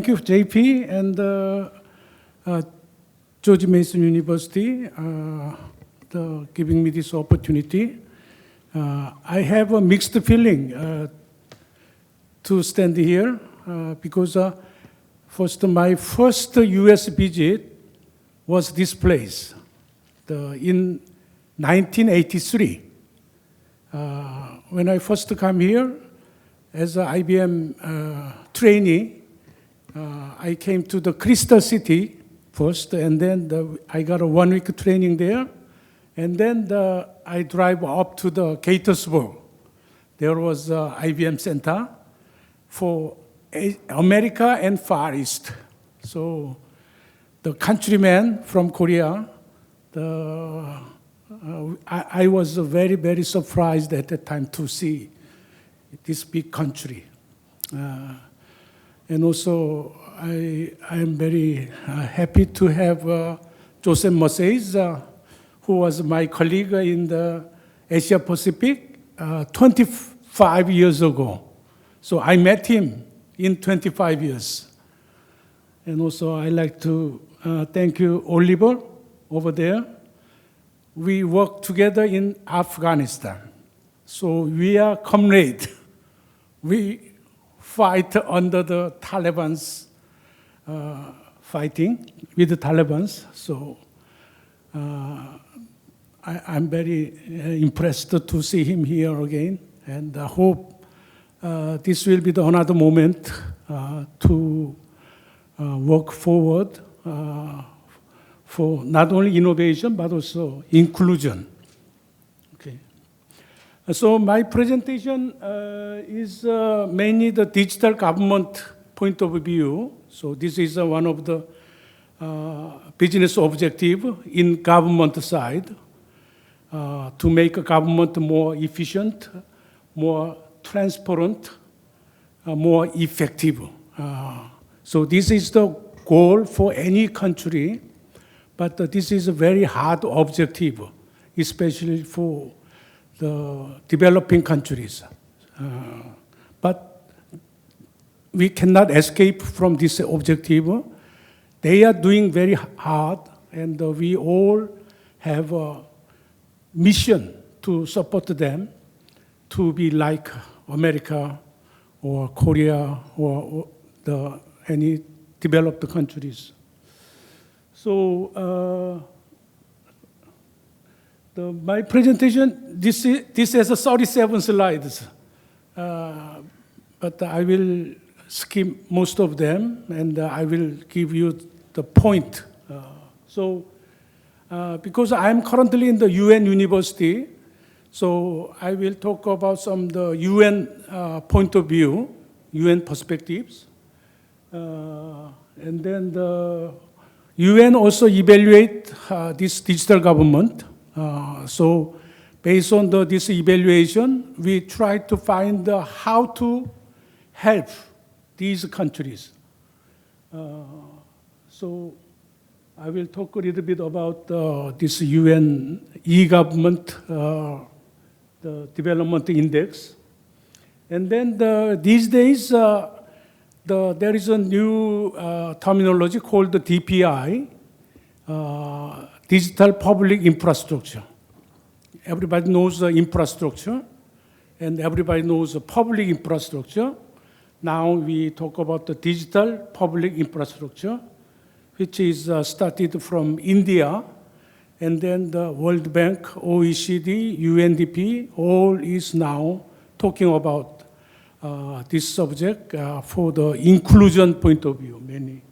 Thank you, JP and George Mason University giving me this opportunity. I have a mixed feeling to stand here because my first US visit was this place in 1983. When I first come here as an IBM trainee, I came to the Crystal City first, and then I got a 1-week training there, and then I drive up to the Gaithersburg. There was a IBM center for America and Far East. So the countrymen from Korea, I was very, very surprised at that time to see this big country. And also, I am very happy to have Joseph Mercedes, who was my colleague in the Asia Pacific 25 years ago. So I met him in 25 years. And also, I'd like to thank you, Oliver, over there. We work together in Afghanistan. So we are comrades. We fight under the Taliban's fighting with the Taliban's. So I'm very impressed to see him here again, and I hope this will be another moment to work forward for not only innovation but also inclusion. So my presentation is mainly the digital government point of view. So this is one of the business objectives in government side to make a government more efficient, more transparent, more effective. So this is the goal for any country, but this is a very hard objective, especially for the developing countries. But we cannot escape from this objective. They are doing very hard, and we all have a mission to support them to be like America or Korea or any developed countries. So my presentation, this has 37 slides, but I will skip most of them, and I will give you the point. Because I'm currently in the UN University, so I will talk about some of the UN point of view, UN perspectives. And then the UN also evaluate this digital government. So based on this evaluation, we try to find how to help these countries. So I will talk a little bit about this UN e-government, the development index. And then these days, there is a new terminology called the DPI, Digital Public Infrastructure. Everybody knows the infrastructure, and everybody knows the public infrastructure. Now we talk about the digital public infrastructure, which is started from India, and then the World Bank, OECD, UNDP, all is now talking about this subject for the inclusion point of view, many.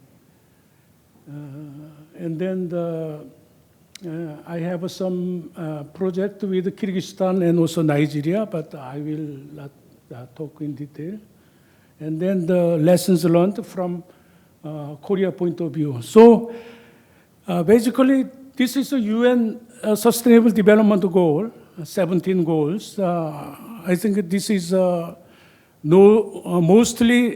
And then I have some project with Kyrgyzstan and also Nigeria, but I will not talk in detail. And then the lessons learned from Korea point of view. So basically, this is a UN Sustainable Development Goal, 17 goals. I think this is mostly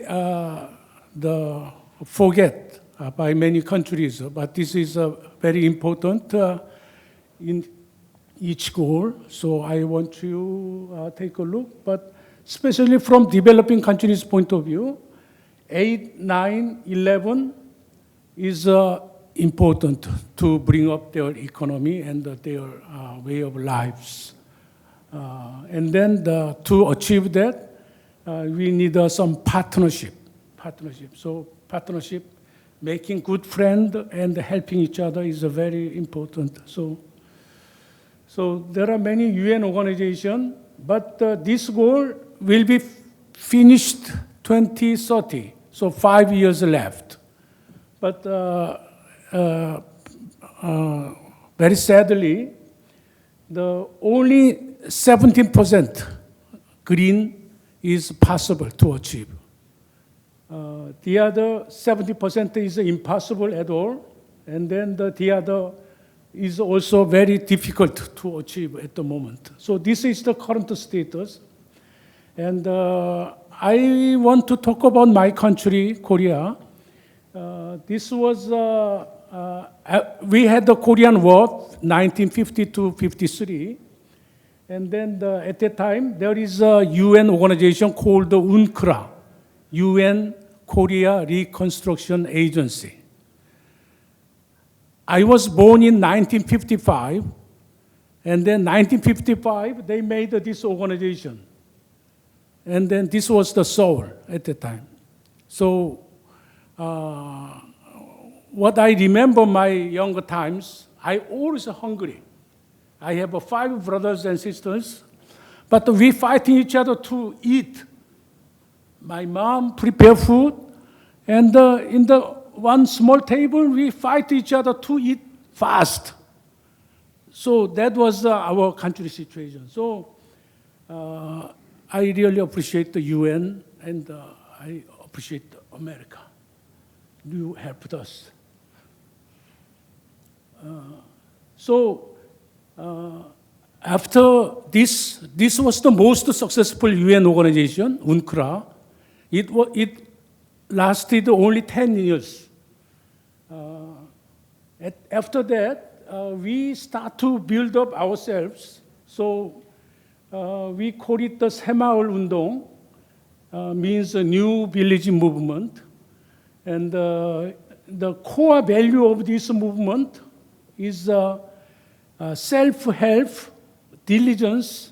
the forget by many countries, but this is very important in each goal. So I want you take a look, but especially from developing countries' point of view, 8, 9, 11 is important to bring up their economy and their way of lives. And then to achieve that, we need some partnership. So partnership, making good friends and helping each other is very important. So there are many UN organizations, but this goal will be finished 2030, so 5 years left. But very sadly, the only 17% green is possible to achieve. The other 70% is impossible at all, and then the other is also very difficult to achieve at the moment. So this is the current status. And I want to talk about my country, Korea. This was, we had the Korean War, 1950-53. And then at that time, there is a UN organization called the UNCRA, UN Korea Reconstruction Agency. I was born in 1955, and then 1955, they made this organization. And then this was the Seoul at the time. So what I remember my younger times, I always hungry. I have 5 brothers and sisters, but we fighting each other to eat. My mom prepare food, and in the one small table, we fight each other to eat fast. So that was our country situation. So I really appreciate the UN, and I appreciate America. You helped us. After this was the most successful UN organization, UNCRA. It lasted only 10 years. After that, we start to build up ourselves. So we call it the 새마을 운동, means a new village movement. And the core value of this movement is self-help, diligence,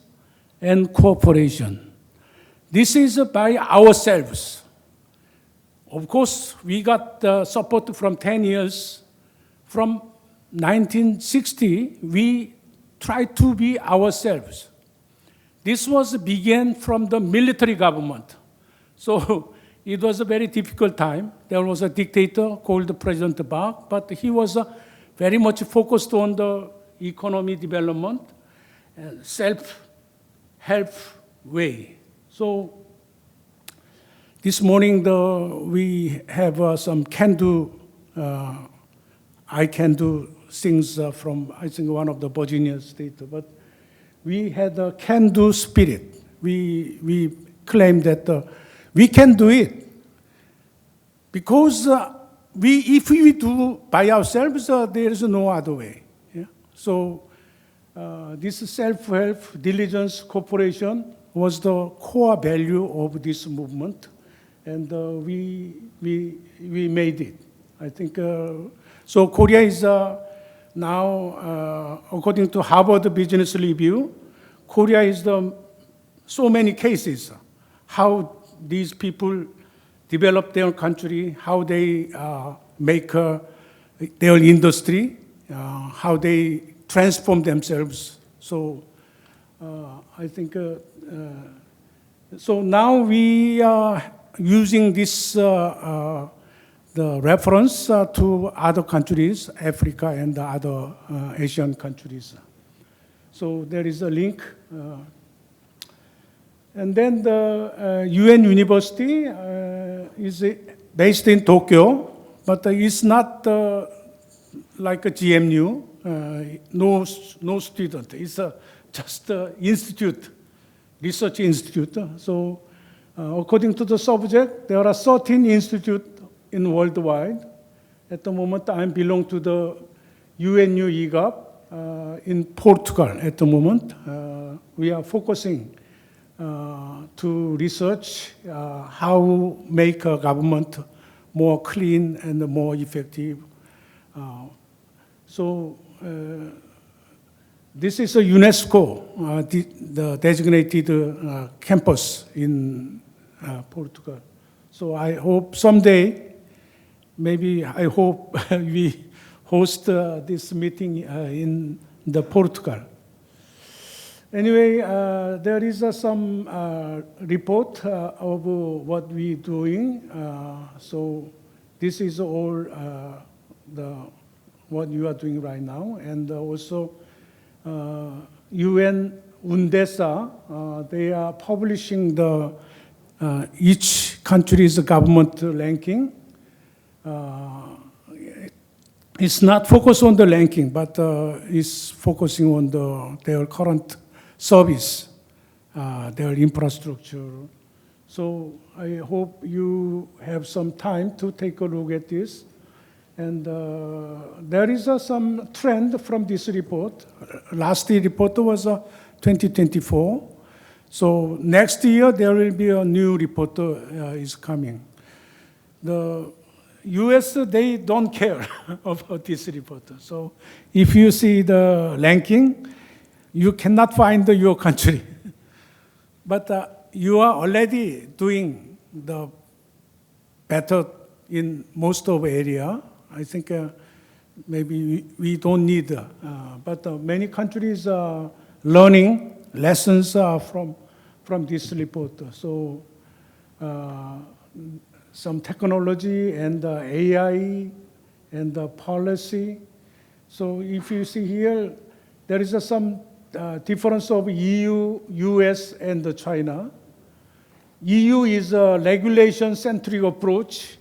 and cooperation. This is by ourselves. Of course, we got support from 10 years. From 1960, we tried to be ourselves. This was began from the military government. So it was a very difficult time. There was a dictator called President Park, but he was very much focused on the economy development, self-help way. So this morning we have some can-do, I can do things from, I think, one of the Virginia states, but we had a can-do spirit. We claim that we can do it because if we do by ourselves, there is no other way. Yeah? So this self-help, diligence, cooperation was the core value of this movement, and we made it. I think so. Korea is now, according to Harvard Business Review, Korea is so many cases how these people develop their country, how they make their industry, how they transform themselves. So I think, so now we are using this, the reference to other countries, Africa and the other Asian countries. So there is a link. And then the UN University is based in Tokyo, but it's not like a GMU, no student. It's just an institute, research institute. So according to the subject, there are 13 institutes in worldwide. At the moment, I belong to the UNU IGAP in Portugal at the moment. We are focusing to research how make a government more clean and more effective. This is a UNESCO, the designated campus in Portugal. So I hope someday, maybe I hope we host this meeting in the Portugal. Anyway, there is some report of what we're doing. So this is all what you are doing right now. And also UN UNDESA, they are publishing the each country's government ranking. It's not focused on the ranking, but it's focusing on their current service, their infrastructure. So I hope you have some time to take a look at this. And there is some trend from this report. Last report was 2024. So next year, there will be a new report is coming. The US, they don't care about this report. So if you see the ranking, you cannot find your country. But you are already doing the better in most of area. I think maybe we don't need, but many countries are learning lessons from this report. So some technology and AI and policy. So if you see here, there is some difference of EU, US, and China. EU is a regulation-centric approach.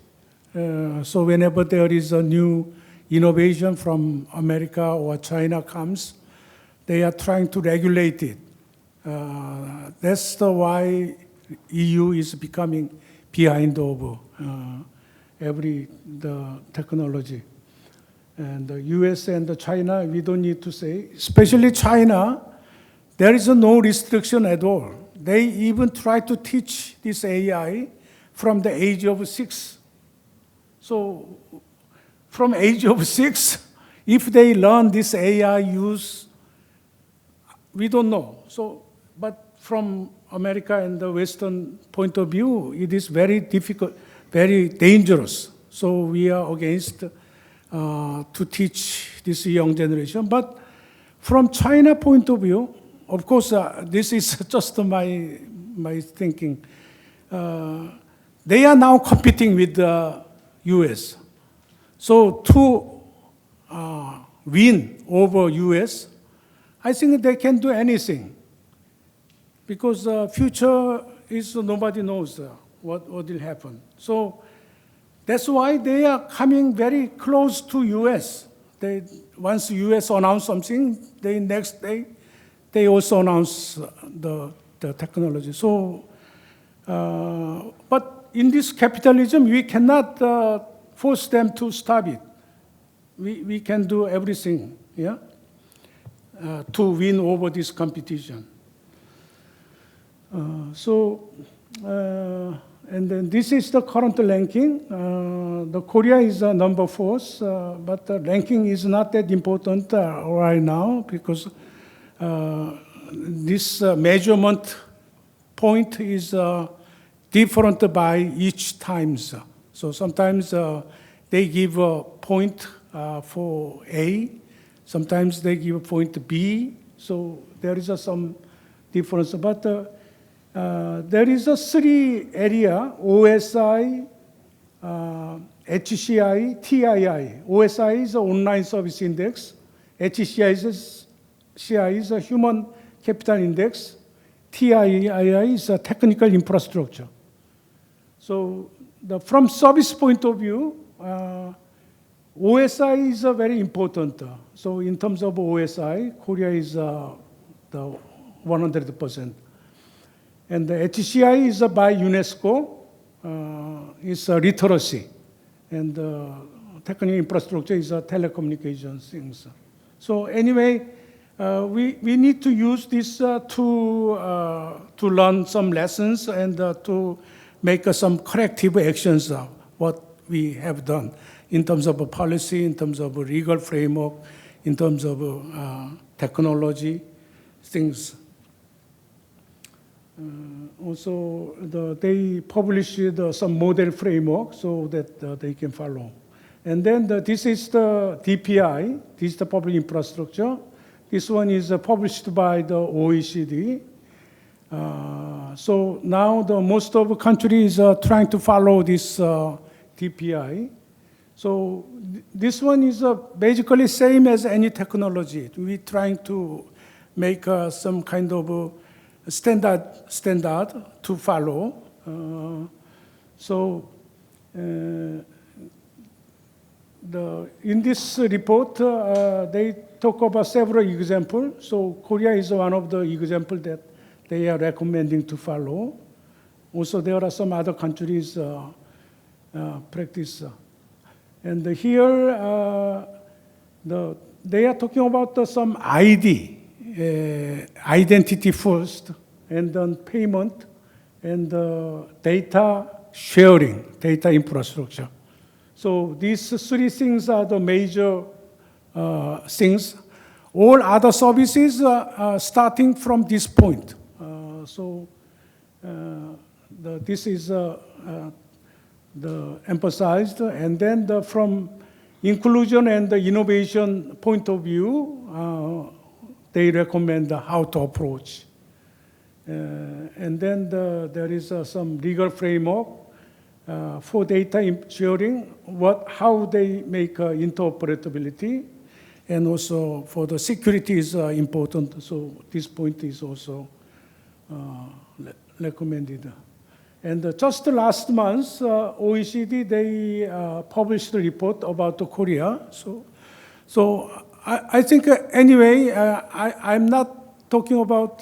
So whenever there is a new innovation from America or China comes, they are trying to regulate it. That's why EU is becoming behind over the technology. And the US and China, we don't need to say, especially China, there is no restriction at all. They even try to teach this AI from the age of 6. So from age of 6, if they learn this AI use, we don't know. So, but from America and the Western point of view, it is very difficult, very dangerous. So we are against to teach this young generation. But from China point of view, of course, this is just my thinking. They are now competing with the US. So to win over US, I think they can do anything. Because the future is nobody knows what will happen. So that's why they are coming very close to US. Once US announce something, next day, they also announce the technology. So, but in this capitalism, we cannot force them to stop it. We can do everything, yeah, to win over this competition. And then this is the current ranking. The Korea is number 4, but the ranking is not that important right now because this measurement point is different by each times. So sometimes they give a point for A, sometimes they give a point B. So there is some difference, but there is a 3 area: OSI, HCI, TII. OSI is an online service index. HCI is a human capital index. TII is a technical infrastructure. So from service point of view, OSI is very important. So in terms of OSI, Korea is the 100%. And the HCI is by UNESCO. It's literacy. And technical infrastructure is telecommunications things. So anyway, we need to use this to learn some lessons and to make some corrective actions of what we have done in terms of a policy, in terms of a legal framework, in terms of technology, things. Also, they published some model framework so that they can follow. And then this is the DPI, Digital Public Infrastructure. This one is published by the OECD. So now most of the countries are trying to follow this DPI. So this one is basically same as any technology. We're trying to make some kind of standard to follow. In this report, they talk about several examples. So Korea is one of the examples that they are recommending to follow. Also, there are some other countries practice. And here, they are talking about some ID, identity first, and then payment, and data sharing, data infrastructure. So these three things are the major things. All other services are starting from this point. This is the emphasized, and then from inclusion and the innovation point of view, they recommend how to approach. And then there is some legal framework for data sharing, how they make interoperability, and also for the security is important. So this point is also recommended. And just last month, OECD, they published a report about Korea. So I think anyway, I'm not talking about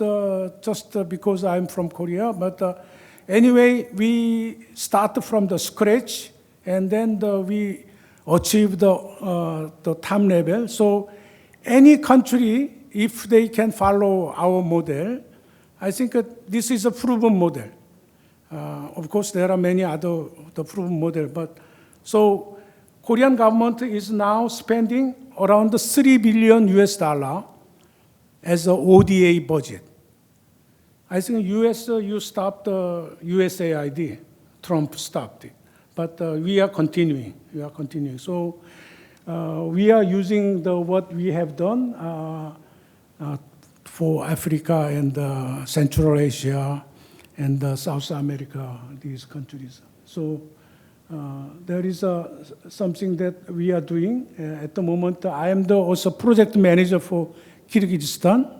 just because I'm from Korea, but anyway, we start from the scratch, and then we achieve the top level. So any country, if they can follow our model, I think this is a proven model. Of course, there are many other proven models, but so Korean government is now spending around $3 billion as an ODA budget. I think US, you stopped the USAID. Trump stopped it. But we are continuing. So we are using what we have done for Africa and Central Asia and South America, these countries. So there is something that we are doing at the moment. I am also project manager for Kyrgyzstan.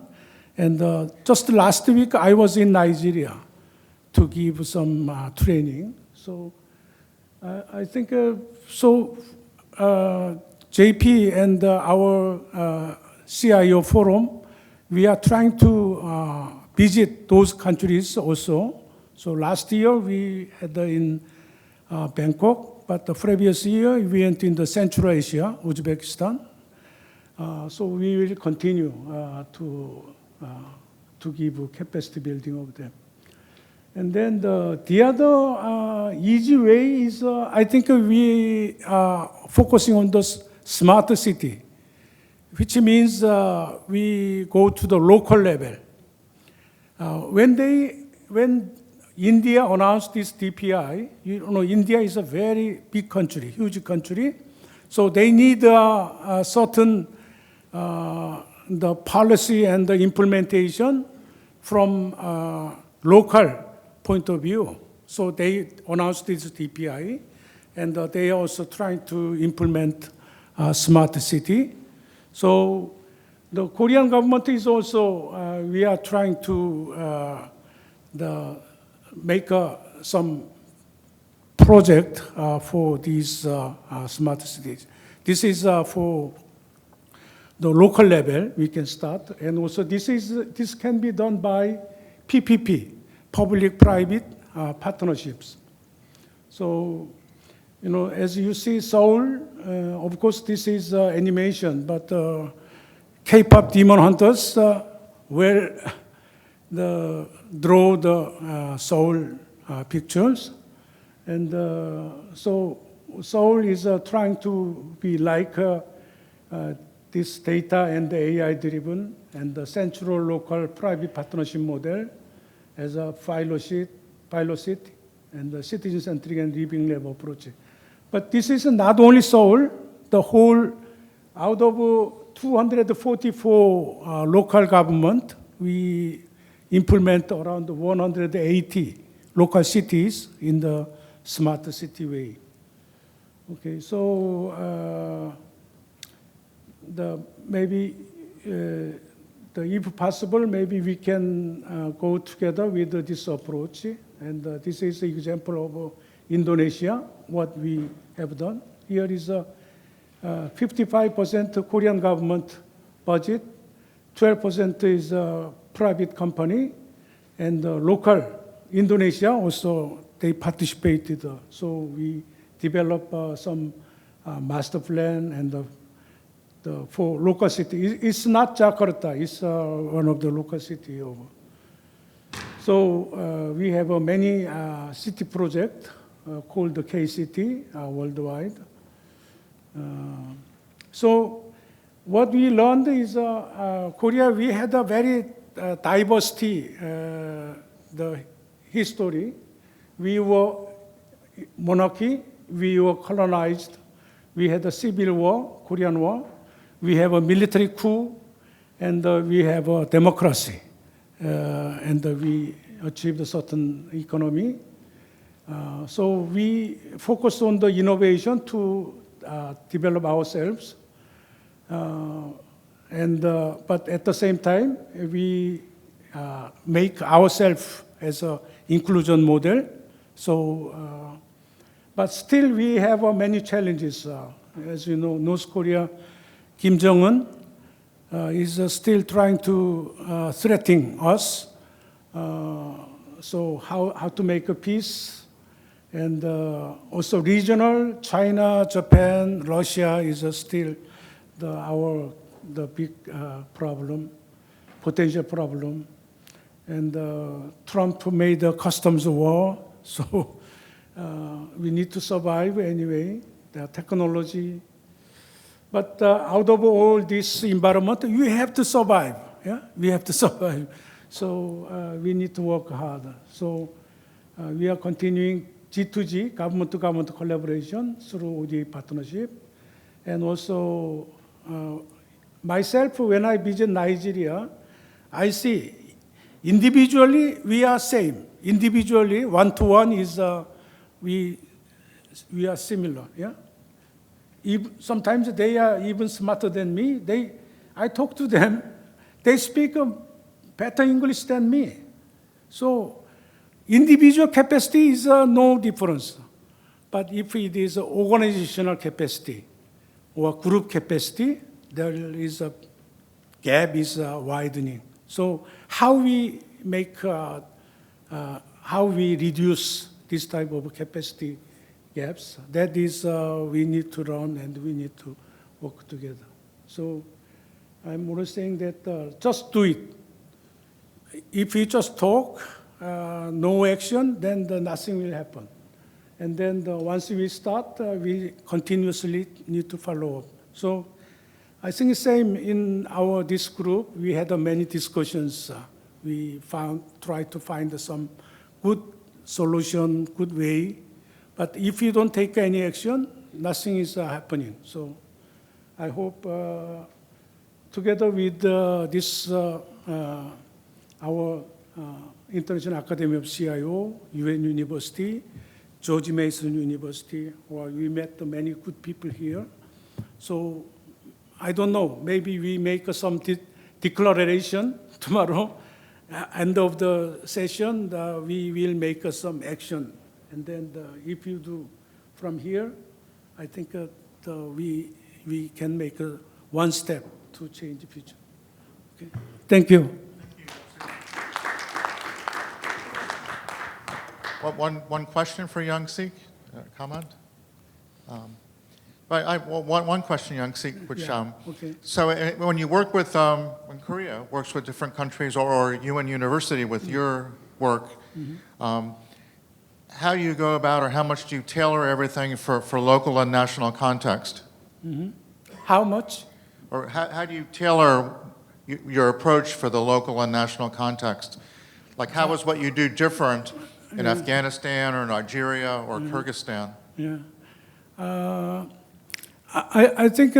And just last week, I was in Nigeria to give some training. So I think, JP and our CIO forum, we are trying to visit those countries also. So last year, we had in Bangkok, but the previous year, we went in the Central Asia, Uzbekistan. So we will continue to give capacity building of them. And then the other easy way is, I think we are focusing on the smart city, which means we go to the local level. When India announced this DPI, India is a very big country, huge country. So they need a certain the policy and the implementation from local point of view. So they announced this DPI, and they are also trying to implement smart city. So the Korean government is also, we are trying to make some project for these smart cities. This is for the local level, we can start. And also this can be done by PPP, public-private partnerships. So, as you see, Seoul, of course, this is animation, but K-pop demon hunters will draw the Seoul pictures. And so Seoul is trying to be like this data and AI-driven and the central local private partnership model as a pilot and the citizen-centric and living lab approach. But this is not only Seoul, the whole, out of 244 local government, we implement around 180 local cities in the smart city way. Okay, so if possible, maybe we can go together with this approach. And this is an example of Indonesia, what we have done. Here is a 55% Korean government budget, 12% is a private company, and local Indonesia also, they participated. So we developed some master plan and for local city. It's not Jakarta, it's one of the local city. So we have many city projects called the K-City worldwide. So what we learned is Korea, we had a very diversity, the history. We were monarchy, we were colonized, we had a civil war, Korean War, we have a military coup, and we have a democracy, and we achieved a certain economy. So we focused on the innovation to develop ourselves, but at the same time, we make ourselves as an inclusion model. So, but still we have many challenges. As you know, North Korea, Kim Jong-un is still trying to threaten us. So how to make a peace, and also regional, China, Japan, Russia is still the big problem, potential problem. And Trump made a customs war, so we need to survive anyway, the technology. But out of all this environment, you have to survive, yeah? We have to survive. So we need to work harder. So we are continuing G2G, government-to-government collaboration through ODA partnership. And also myself, when I visit Nigeria, I see individually we are same. Individually, one-to-one is we are similar, yeah? Sometimes they are even smarter than me. I talk to them, they speak better English than me. So individual capacity is no difference. But if it is organizational capacity or group capacity, there is a gap is widening. So how we reduce this type of capacity gaps, that is we need to run and we need to work together. So I'm always saying that just do it. If we just talk, no action, then nothing will happen. And then once we start, we continuously need to follow up. So I think the same in this group, we had many discussions. We tried to find some good solution, good way. But if you don't take any action, nothing is happening. So I hope together with our International Academy of CIO, UN University, George Mason University, we met many good people here. So I don't know, maybe we make some declaration tomorrow. End of the session, we will make some action. And then if you do from here, I think we can make one step to change the future. Okay. Thank you. One question for YoungSik, comment? But one question, YoungSik, which, Yeah, okay. so when you work with, when Korea works with different countries, or UN University with your work, how do you go about, or how much do you tailor everything for local and national context? How much? Or how do you tailor your approach for the local and national context? Like, how is what you do different in Afghanistan or Nigeria or Kyrgyzstan? Yeah. I think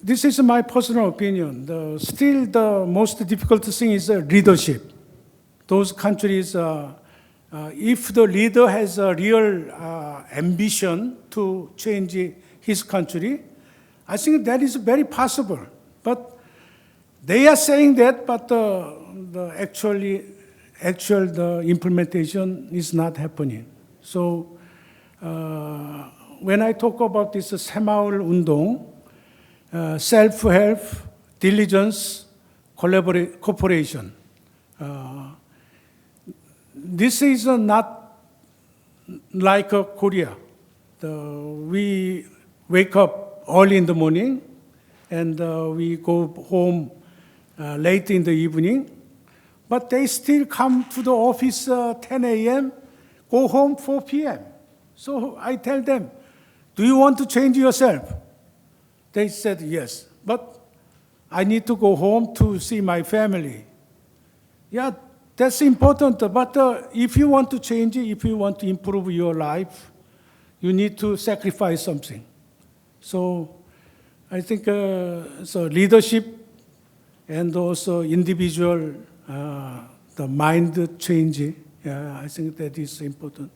this is my personal opinion. Still, the most difficult thing is leadership. Those countries, if the leader has a real ambition to change his country, I think that is very possible. But they are saying that, but the actual implementation is not happening. So when I talk about this 새마을 운동, self-help, diligence, cooperation, this is not like Korea. We wake up early in the morning and we go home late in the evening, but they still come to the office 10 a.m., go home 4 p.m. So I tell them, do you want to change yourself? They said yes, but I need to go home to see my family. Yeah, that's important, but if you want to change it, if you want to improve your life, you need to sacrifice something. So I think so leadership and also individual, the mind change, I think that is important.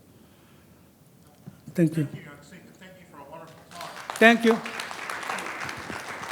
Thank you. Thank you for a wonderful talk. Thank you.